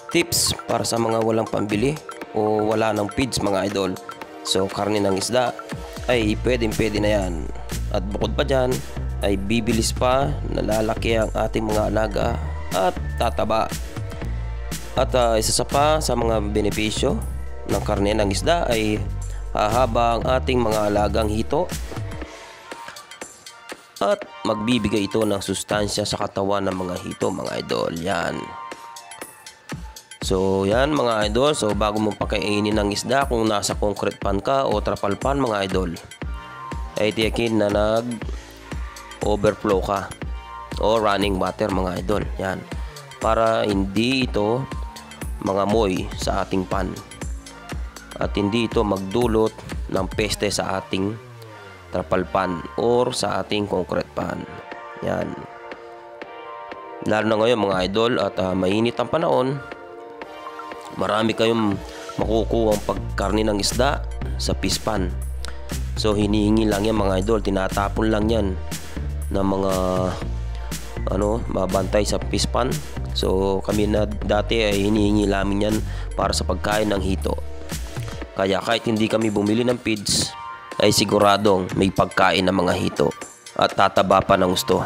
tips para sa mga walang pambili o wala ng feeds mga idol. So karne ng isda ay pwede na yan. At bukod pa dyan ay bibilis pa, nalalaki ang ating mga alaga at tataba. At isa sa mga benepisyo ng karne ng isda ay hahaba ang ating mga alagang hito at magbibigay ito ng sustansya sa katawan ng mga hito mga idol. Yan. So yan mga idol. So bago mo pakainin ng isda, kung nasa concrete pan ka o trapal pan mga idol, ay tiyakin na nag overflow ka o running water mga idol. Yan. Para hindi ito mangamoy sa ating pan at hindi ito magdulot ng peste sa ating trapal pan or sa ating concrete pan. Yan. Lalo na ngayon mga idol at mainit ang panahon, marami kayong makukuha ang pagkarni ng isda sa fish pan. So hinihingi lang yan mga idol, tinatapon lang yan ng mga mabantay sa fish pan. So kami na dati ay hinihingi namin yan para sa pagkain ng hito. Kaya kahit hindi kami bumili ng feeds, ay siguradong may pagkain ng mga hito at tataba pa ng gusto.